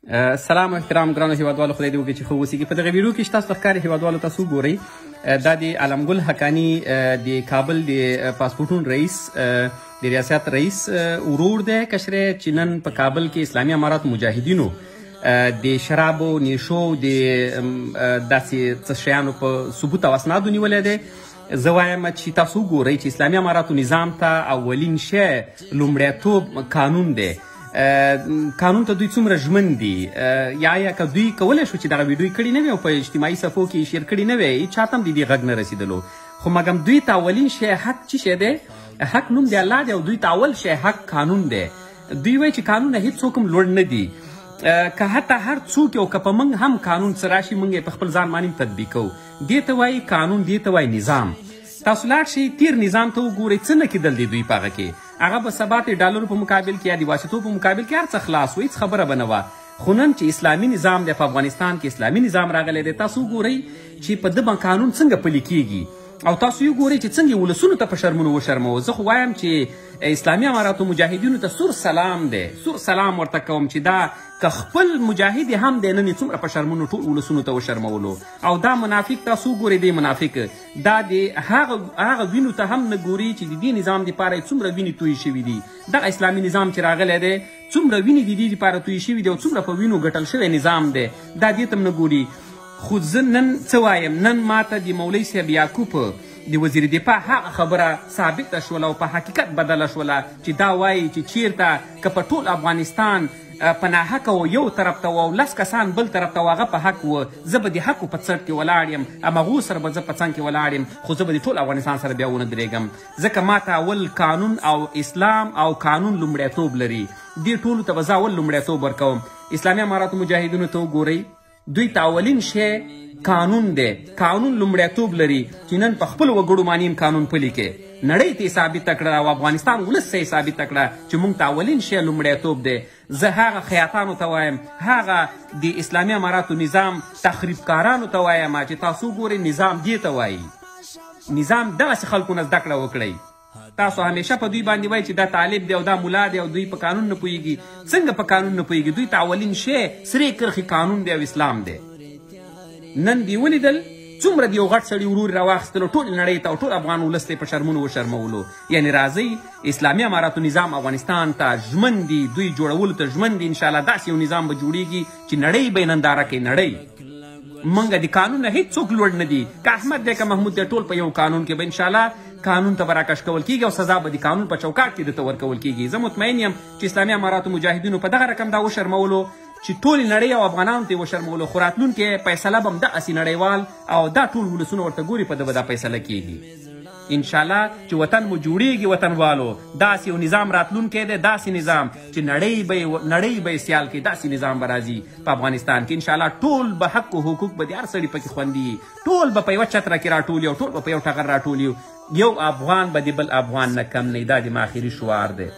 سلام او احترام ګرانو هیوادوالو، خدای دې وکړي چې ښه اوسیږي. په دغه ویډیو کې چې تاسو ته ښکاري هیوادوالو تاسو وګورئ، دا د علمګل حقاني د کابل د پاسپورټونو رئیس د ریاست رئیس ورور دی کشری، چې نن په کابل کې اسلامي امارات مجاهدینو د شرابو نیشو د داسې څه شیانو په ثبوت او اسنادو نیولی دی. زه وایم چې تاسو وګورئ چې اسلامي اماراتو نظام ته اولین شی لومړیتوب قانون دی. قانون ته دوی څومره ژمن دي، یا که دوی کولی شو چې دغه ویډیو کړي نه وي او په اجتماعي صفحو کې شیر کړي نه وي، چاته هم د دې غږ نه رسېدلو. خو مګم دوی ته اولین شی حق څه شی دی؟ حق نوم د الله دی او دوی ته اول شی حق قانون دی. دوی وایي چې قانون نه هېڅوک هم لوړ نه دي، که حتی هر څوک او که په موږ هم قانون څه راشي موږ یې په خپل ځان باندې تطبیق کوو. دې ته وایي قانون، دې ته وایي نظام. تاسو لاړ شئ تیر نظام ته وګورئ څه نه کېدل دی دوی په هغه کې. هغه به سبا د ډالرو په مقابل کې یا د واسطو په مقابل کې هر څه خلاص و، هېڅ خبره به نه وه. خو نن چې اسلامي نظام دی په افغانستان کې، اسلامي نظام راغلی دی، تاسو وګورئ چې په ده باندې قانون څنګه پلی کېږي او تاسو یې وګورئ چې څنګه یې ولسونو ته په شرمونو وشرموو. زه خو وایم چې اسلامي اماراتو مجاهدینو ته سور سلام دی، سور سلام ورته کوم چې دا که خپل مجاهد هم دی نن یې څومره په شرمونو ټول ولسونو ته وشرمولو. او دا منافق تاسو وګورئ، دی منافق دا د هغه وینو ته هم نه ګوري چې د دې نظام دپاره یې څومره وینې تویې شوي دي. دغه اسلامي نظام چې راغلی دی څومره وینې د دې دپاره تویې شوي دي او څومره په وینو ګټل شوی نظام دی، دا دې ته هم نه ګوري. خو زه نن څه وایم، نن ماته د مولوي صاحب یعقوب د وزیر دفاع هغه خبره ثابته شوله او په حقیقت بدله شوله چې دا وایي چې چیرته که په ټول افغانستان په ناحقه و یو طرف ته و او 10 کسان بل طرف ته و هغه په حق و، زه به د حقو په څټ کې ولاړ یم، همغو سره به زه په څنګ کې ولاړ یم، خو زه به د ټول افغانستان سره بیا ونه درېږم، ځکه ماته اول قانون او اسلام او قانون لومړیتوب لري. دې ټولو ته به زه اول لومړیتوب ورکوم. اسلامي اماراتو مجاهدینو ته وګورئ، دوی ته اولین شی قانون دی، قانون لومړیتوب لري چې نن په خپلو وګړو باندې هم قانون پلی کړي. نړۍ ته یې ثابته کړه او افغانستان ولس ته یې ثابته کړه چې موږ ته اولین شی لومړیتوب دی. زه هغه خیاطانو ته وایم، هغه د اسلامي اماراتو نظام تخریبکارانو ته وایم چې تاسو وګورئ نظام دې ته وایي. نظام دغسې خلکو نه زده کړه وکړئ. تاسو همیشه په دوی باندې وایي چې دا طالب دی او دا ملا دی او دوی په قانون نه پوهېږي. څنګه په قانون نه پوهېږي؟ دوی ته اولین شی سرې کرښې قانون دی او اسلام دی. نن دې ولیدل څومره د یو غټ سړي ورور راواخیستلو ټول نړۍ ته او ټول افغان ولس ته یې په شرمونو وشرمولو. یعنې راځئ اسلامي اماراتو نظام افغانستان ته ژمن دي، دوی جوړولو ته ژمن دي. انشاءالله داسې یو نظام به جوړیږي چې نړۍ به یې ننداره کوي. نړۍ موږ د قانون نه هېڅوک لوړ نه دي، که احمد دی که محمود دی، ټول په یو قانون کې به انشاءالله قانون ته به راکش کول کېږي او سزا به د قانون په چوکاټ کې درته ورکول کېږي. زه مطمئن یم چې اسلامي اماراتو مجاهدینو په دغه رقم دا وشرمولو چې ټولې نړۍ او افغانانو ته یې وشرمولو، خو راتلونکې فیصله به هم دغسې نړیوال او دا ټول ولسونه ورته ګوري، په ده به دا فیصله کېږي. انشاءالله چې وطن مو جوړیږي وطنوالو، داسې یو نظام راتلونکی دی، داسې نظام چې نړۍ به یې سیال کوي، داسې نظام به راځي په افغانستان کې. انشاءالله ټول به حق و حقوق به د هر سړي پکې خوندي وي، ټول به په یوه چتره کې راټول او ټول به په یو ټغر راټول یو افغان به د بل افغان نه کم نه. دا د ما آخري شعار دی.